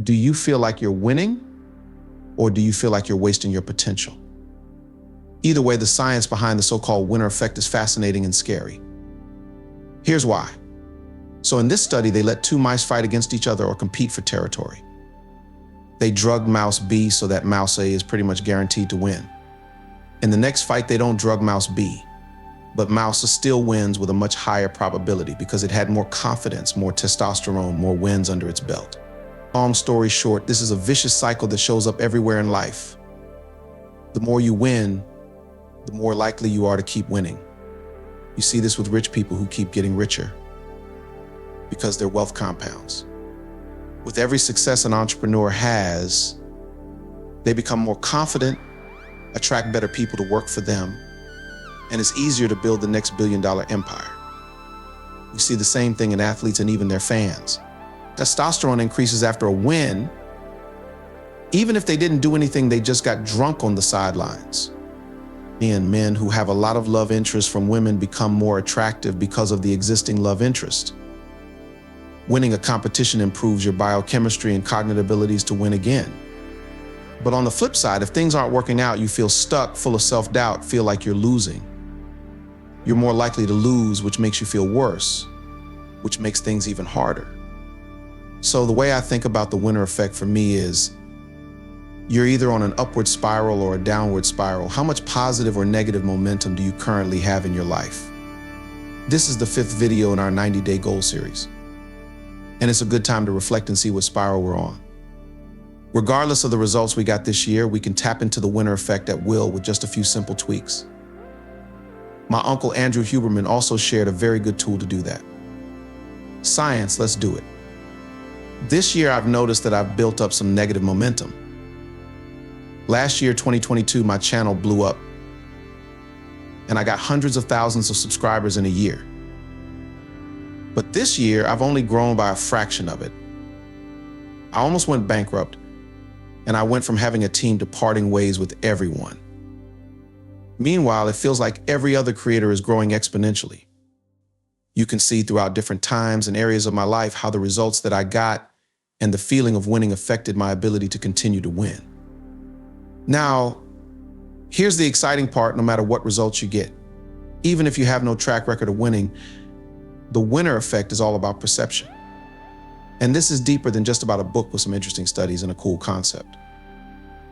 Do you feel like you're winning, or do you feel like you're wasting your potential? Either way, the science behind the so-called winner effect is fascinating and scary. Here's why. So in this study, they let two mice fight against each other or compete for territory. They drugged mouse B so that mouse A is pretty much guaranteed to win. In the next fight, they don't drug mouse B, but mouse A still wins with a much higher probability because it had more confidence, more testosterone, more wins under its belt. Long story short, this is a vicious cycle that shows up everywhere in life. The more you win, the more likely you are to keep winning. You see this with rich people who keep getting richer because their wealth compounds. With every success an entrepreneur has, they become more confident, attract better people to work for them, and it's easier to build the next billion-dollar empire. We see the same thing in athletes and even their fans. Testosterone increases after a win. Even if they didn't do anything, they just got drunk on the sidelines. And men who have a lot of love interest from women become more attractive because of the existing love interest. Winning a competition improves your biochemistry and cognitive abilities to win again. But on the flip side, if things aren't working out, you feel stuck, full of self-doubt, feel like you're losing. You're more likely to lose, which makes you feel worse, which makes things even harder. So the way I think about the winner effect for me is, you're either on an upward spiral or a downward spiral. How much positive or negative momentum do you currently have in your life? This is the 5th video in our 90-day goal series. And it's a good time to reflect and see what spiral we're on. Regardless of the results we got this year, we can tap into the winner effect at will with just a few simple tweaks. My uncle Andrew Huberman also shared a very good tool to do that. Science, let's do it. This year, I've noticed that I've built up some negative momentum. Last year, 2022, my channel blew up, and I got hundreds of thousands of subscribers in a year. But this year, I've only grown by a fraction of it. I almost went bankrupt, and I went from having a team to parting ways with everyone. Meanwhile, it feels like every other creator is growing exponentially. You can see throughout different times and areas of my life how the results that I got and the feeling of winning affected my ability to continue to win. Now, here's the exciting part. No matter what results you get, even if you have no track record of winning, the winner effect is all about perception. And this is deeper than just about a book with some interesting studies and a cool concept.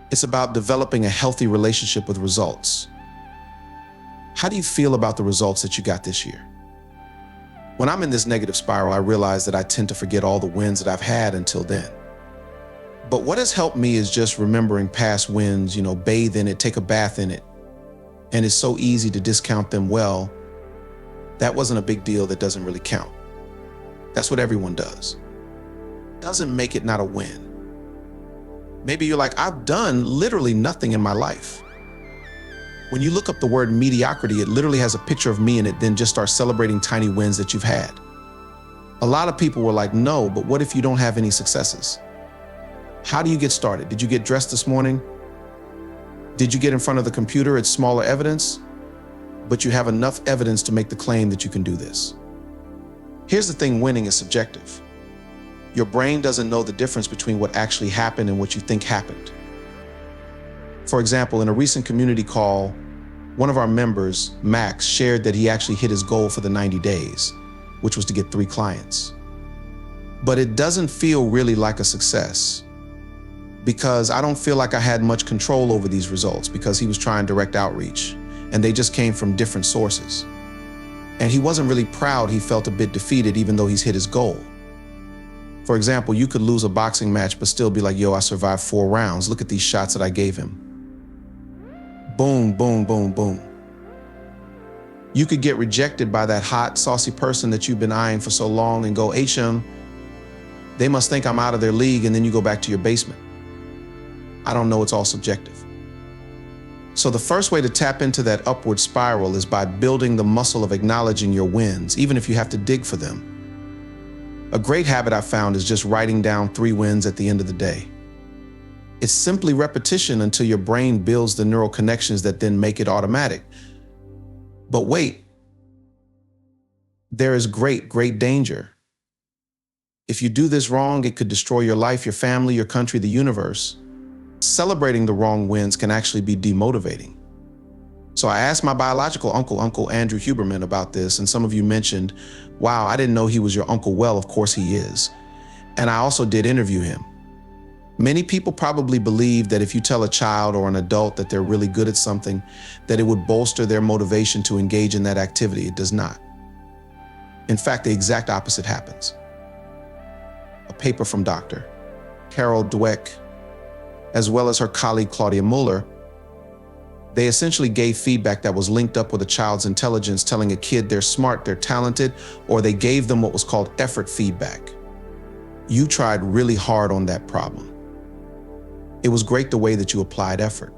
It's about developing a healthy relationship with results. How do you feel about the results that you got this year? When I'm in this negative spiral, I realize that I tend to forget all the wins that I've had until then. But what has helped me is just remembering past wins, bathe in it, take a bath in it. And it's so easy to discount them. Well, that wasn't a big deal. That doesn't really count. That's what everyone does. Doesn't make it not a win. Maybe you're like, I've done literally nothing in my life. When you look up the word mediocrity, it literally has a picture of me in it, then just start celebrating tiny wins that you've had. A lot of people were like, no, but what if you don't have any successes? How do you get started? Did you get dressed this morning? Did you get in front of the computer? It's smaller evidence, but you have enough evidence to make the claim that you can do this. Here's the thing, winning is subjective. Your brain doesn't know the difference between what actually happened and what you think happened. For example, in a recent community call, one of our members, Max, shared that he actually hit his goal for the 90 days, which was to get 3 clients. But it doesn't feel really like a success because I don't feel like I had much control over these results because he was trying direct outreach and they just came from different sources. And he wasn't really proud. He felt a bit defeated even though he's hit his goal. For example, you could lose a boxing match but still be like, yo, I survived 4 rounds. Look at these shots that I gave him. Boom, boom, boom, boom. You could get rejected by that hot, saucy person that you've been eyeing for so long and go, HM, they must think I'm out of their league, and then you go back to your basement. I don't know, it's all subjective. So the first way to tap into that upward spiral is by building the muscle of acknowledging your wins, even if you have to dig for them. A great habit I found is just writing down 3 wins at the end of the day. It's simply repetition until your brain builds the neural connections that then make it automatic. But wait, there is great, great danger. If you do this wrong, it could destroy your life, your family, your country, the universe. Celebrating the wrong wins can actually be demotivating. So I asked my biological uncle, Uncle Andrew Huberman, about this, and some of you mentioned, wow, I didn't know he was your uncle. Well, of course he is. And I also did interview him. Many people probably believe that if you tell a child or an adult that they're really good at something, that it would bolster their motivation to engage in that activity. It does not. In fact, the exact opposite happens. A paper from Dr. Carol Dweck, as well as her colleague Claudia Muller, they essentially gave feedback that was linked up with a child's intelligence, telling a kid they're smart, they're talented, or they gave them what was called effort feedback. You tried really hard on that problem. It was great the way that you applied effort.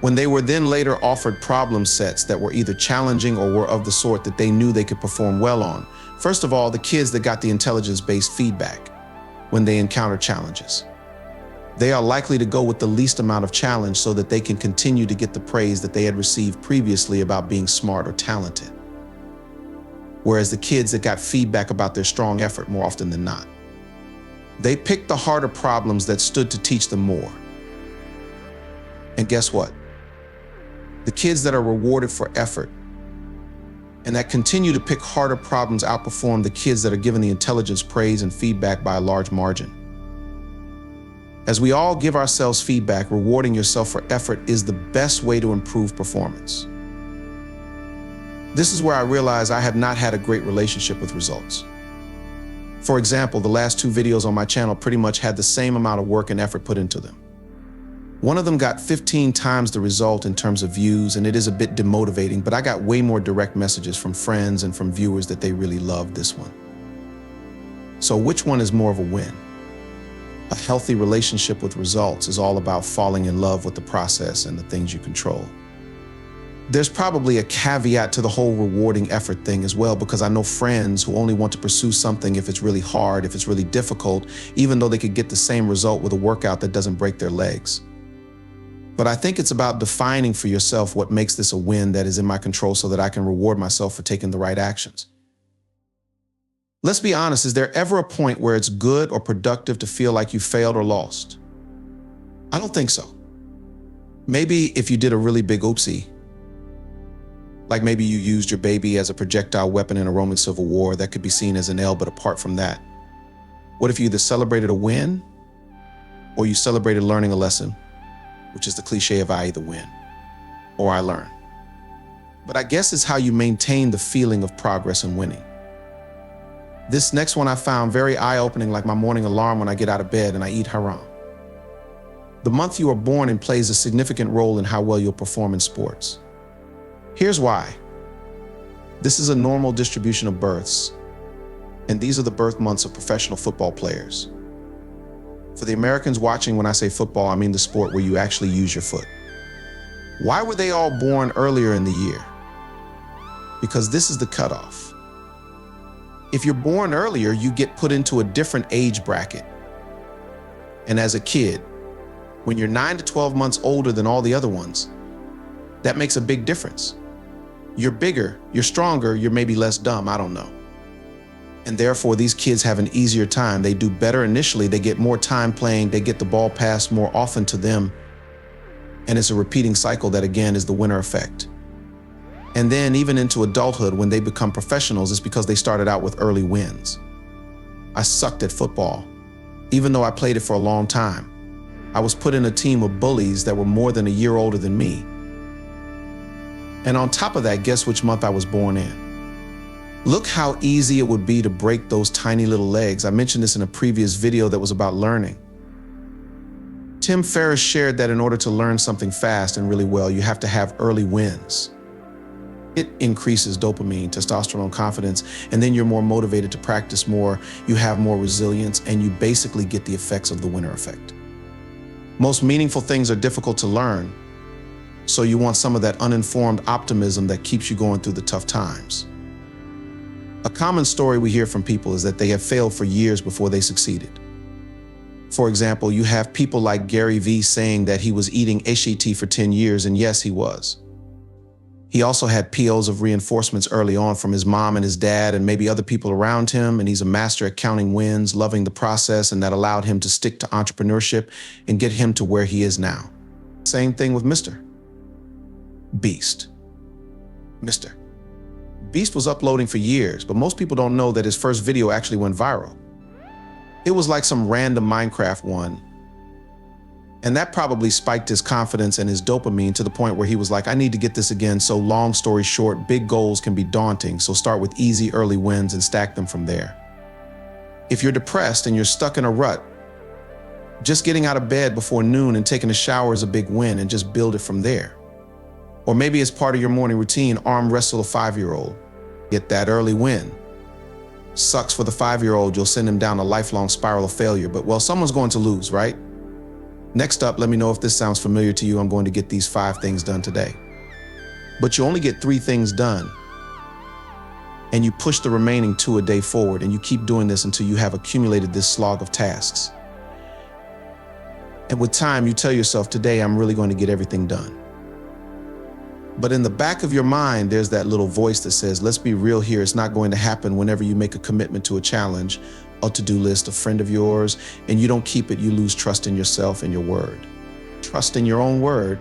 When they were then later offered problem sets that were either challenging or were of the sort that they knew they could perform well on, first of all, the kids that got the intelligence-based feedback when they encounter challenges, they are likely to go with the least amount of challenge so that they can continue to get the praise that they had received previously about being smart or talented. Whereas the kids that got feedback about their strong effort more often than not, they picked the harder problems that stood to teach them more. And guess what? The kids that are rewarded for effort and that continue to pick harder problems outperform the kids that are given the intelligence praise and feedback by a large margin. As we all give ourselves feedback, rewarding yourself for effort is the best way to improve performance. This is where I realize I have not had a great relationship with results. For example, the last 2 videos on my channel pretty much had the same amount of work and effort put into them. One of them got 15 times the result in terms of views, and it is a bit demotivating, but I got way more direct messages from friends and from viewers that they really loved this one. So which one is more of a win? A healthy relationship with results is all about falling in love with the process and the things you control. There's probably a caveat to the whole rewarding effort thing as well, because I know friends who only want to pursue something if it's really hard, if it's really difficult, even though they could get the same result with a workout that doesn't break their legs. But I think it's about defining for yourself what makes this a win that is in my control so that I can reward myself for taking the right actions. Let's be honest, is there ever a point where it's good or productive to feel like you failed or lost? I don't think so. Maybe if you did a really big oopsie, like maybe you used your baby as a projectile weapon in a Roman civil war, that could be seen as an L, but apart from that, what if you either celebrated a win or you celebrated learning a lesson, which is the cliche of I either win or I learn. But I guess it's how you maintain the feeling of progress and winning. This next one I found very eye-opening, like my morning alarm when I get out of bed and I eat haram. The month you are born in plays a significant role in how well you'll perform in sports. Here's why. This is a normal distribution of births, and these are the birth months of professional football players. For the Americans watching, when I say football, I mean the sport where you actually use your foot. Why were they all born earlier in the year? Because this is the cutoff. If you're born earlier, you get put into a different age bracket. And as a kid, when you're 9 to 12 months older than all the other ones, that makes a big difference. You're bigger, you're stronger, you're maybe less dumb, I don't know. And therefore, these kids have an easier time. They do better initially, they get more time playing, they get the ball passed more often to them. And it's a repeating cycle that, again, is the winner effect. And then even into adulthood, when they become professionals, it's because they started out with early wins. I sucked at football. Even though I played it for a long time, I was put in a team of bullies that were more than a year older than me. And on top of that, guess which month I was born in? Look how easy it would be to break those tiny little legs. I mentioned this in a previous video that was about learning. Tim Ferriss shared that in order to learn something fast and really well, you have to have early wins. It increases dopamine, testosterone, confidence, and then you're more motivated to practice more, you have more resilience, and you basically get the effects of the winner effect. Most meaningful things are difficult to learn, so you want some of that uninformed optimism that keeps you going through the tough times. A common story we hear from people is that they have failed for years before they succeeded. For example, you have people like Gary Vee saying that he was eating HET for 10 years, and yes, he was. He also had POs of reinforcements early on from his mom and his dad and maybe other people around him, and he's a master at counting wins, loving the process, and that allowed him to stick to entrepreneurship and get him to where he is now. Same thing with Mr. Beast. Mr. Beast was uploading for years, but most people don't know that his first video actually went viral. It was like some random Minecraft one. And that probably spiked his confidence and his dopamine to the point where he was like, I need to get this again. So long story short, big goals can be daunting. So start with easy early wins and stack them from there. If you're depressed and you're stuck in a rut, just getting out of bed before noon and taking a shower is a big win, and just build it from there. Or maybe as part of your morning routine, arm wrestle a 5-year-old. Get that early win. Sucks for the 5-year-old, you'll send him down a lifelong spiral of failure, but well, someone's going to lose, right? Next up, let me know if this sounds familiar to you. I'm going to get these 5 things done today. But you only get 3 things done. And you push the remaining 2 a day forward, and you keep doing this until you have accumulated this slog of tasks. And with time, you tell yourself, today I'm really going to get everything done. But in the back of your mind, there's that little voice that says, let's be real here, it's not going to happen. Whenever you make a commitment to a challenge, a to-do list, a friend of yours, and you don't keep it, you lose trust in yourself and your word. Trust in your own word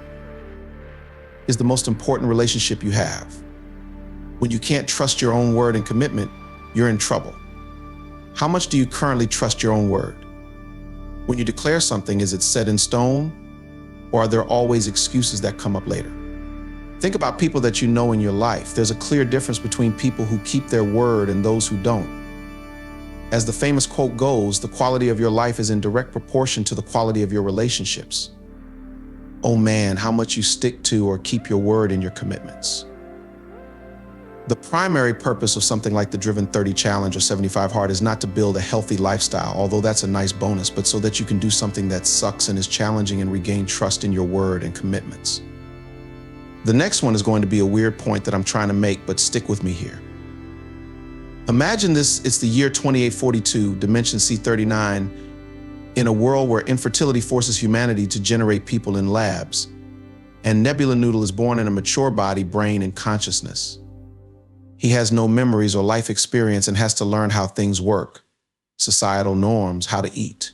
is the most important relationship you have. When you can't trust your own word and commitment, you're in trouble. How much do you currently trust your own word? When you declare something, is it set in stone, or are there always excuses that come up later? Think about people that you know in your life. There's a clear difference between people who keep their word and those who don't. As the famous quote goes, the quality of your life is in direct proportion to the quality of your relationships. Oh man, how much you stick to or keep your word and your commitments. The primary purpose of something like the Driven 30 Challenge or 75 Hard is not to build a healthy lifestyle, although that's a nice bonus, but so that you can do something that sucks and is challenging and regain trust in your word and commitments. The next one is going to be a weird point that I'm trying to make, but stick with me here. Imagine this, it's the year 2842, dimension C39, in a world where infertility forces humanity to generate people in labs, and Nebula Noodle is born in a mature body, brain, and consciousness. He has no memories or life experience and has to learn how things work, societal norms, how to eat.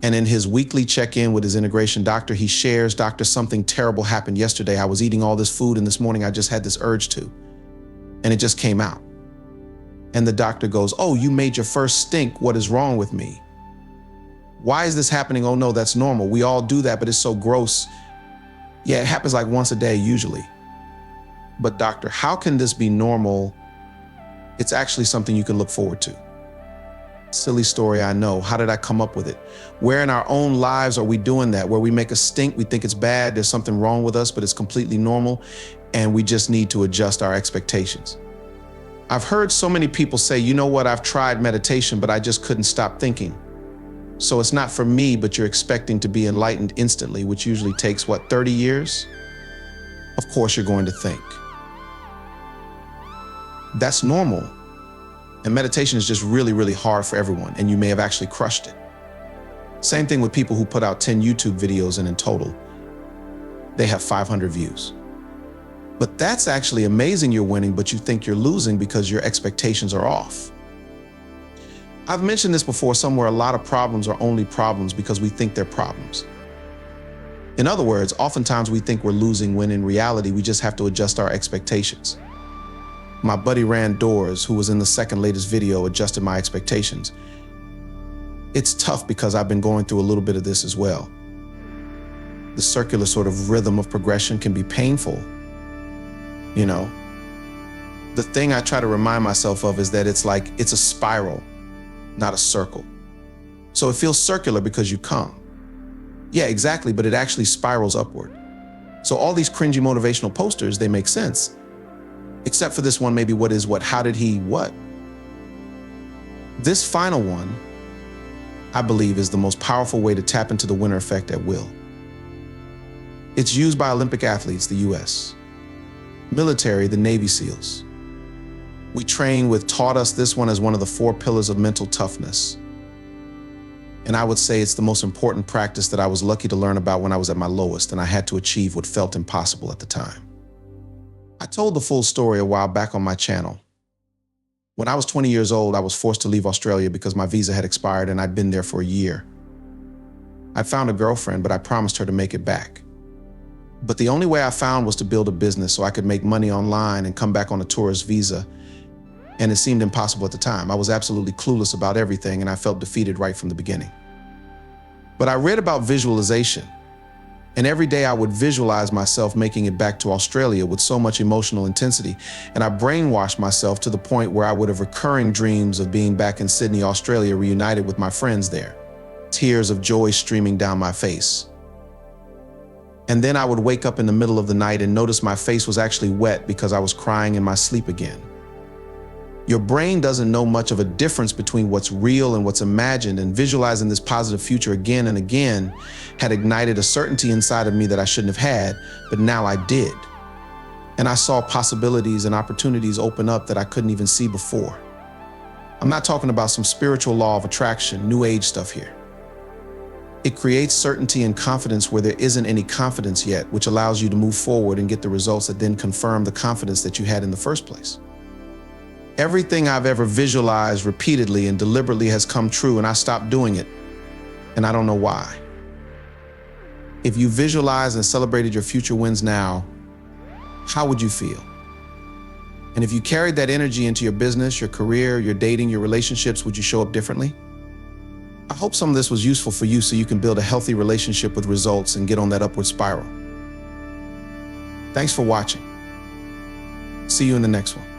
And in his weekly check-in with his integration doctor, he shares, "Doctor, something terrible happened yesterday. I was eating all this food and this morning I just had this urge to. And it just came out." And the doctor goes, "Oh, you made your first stink. What is wrong with me? Why is this happening? Oh no, that's normal. We all do that, but it's so gross. Yeah, it happens like once a day usually. But doctor, how can this be normal? It's actually something you can look forward to." Silly story, I know. How did I come up with it? Where in our own lives are we doing that? Where we make a stink, we think it's bad, there's something wrong with us, but it's completely normal, and we just need to adjust our expectations. I've heard so many people say, you know what, I've tried meditation, but I just couldn't stop thinking. So it's not for me, but you're expecting to be enlightened instantly, which usually takes, 30 years? Of course you're going to think. That's normal. And meditation is just really, really hard for everyone, and you may have actually crushed it. Same thing with people who put out 10 YouTube videos, and in total, they have 500 views. But that's actually amazing you're winning, but you think you're losing because your expectations are off. I've mentioned this before somewhere, a lot of problems are only problems because we think they're problems. In other words, oftentimes we think we're losing when in reality, we just have to adjust our expectations. My buddy Ran Doors, who was in the second latest video, adjusted my expectations. It's tough because I've been going through a little bit of this as well. The circular sort of rhythm of progression can be painful. You know, the thing I try to remind myself of is that it's a spiral, not a circle. So it feels circular because you come. Yeah, exactly, but it actually spirals upward. So all these cringy motivational posters, they make sense. Except for this one, maybe what is what, how did he what? This final one, I believe, is the most powerful way to tap into the winner effect at will. It's used by Olympic athletes, the US. Military, the Navy SEALs. We train with taught us this one as one of the 4 pillars of mental toughness. And I would say it's the most important practice that I was lucky to learn about when I was at my lowest and I had to achieve what felt impossible at the time. I told the full story a while back on my channel. When I was 20 years old, I was forced to leave Australia because my visa had expired and I'd been there for a year. I found a girlfriend, but I promised her to make it back. But the only way I found was to build a business so I could make money online and come back on a tourist visa. And it seemed impossible at the time. I was absolutely clueless about everything and I felt defeated right from the beginning. But I read about visualization. And every day I would visualize myself making it back to Australia with so much emotional intensity. And I brainwashed myself to the point where I would have recurring dreams of being back in Sydney, Australia, reunited with my friends there. Tears of joy streaming down my face. And then I would wake up in the middle of the night and notice my face was actually wet because I was crying in my sleep again. Your brain doesn't know much of a difference between what's real and what's imagined, and visualizing this positive future again and again had ignited a certainty inside of me that I shouldn't have had, but now I did. And I saw possibilities and opportunities open up that I couldn't even see before. I'm not talking about some spiritual law of attraction, new age stuff here. It creates certainty and confidence where there isn't any confidence yet, which allows you to move forward and get the results that then confirm the confidence that you had in the first place. Everything I've ever visualized repeatedly and deliberately has come true, and I stopped doing it, and I don't know why. If you visualized and celebrated your future wins now, how would you feel? And if you carried that energy into your business, your career, your dating, your relationships, would you show up differently? I hope some of this was useful for you so you can build a healthy relationship with results and get on that upward spiral. Thanks for watching. See you in the next one.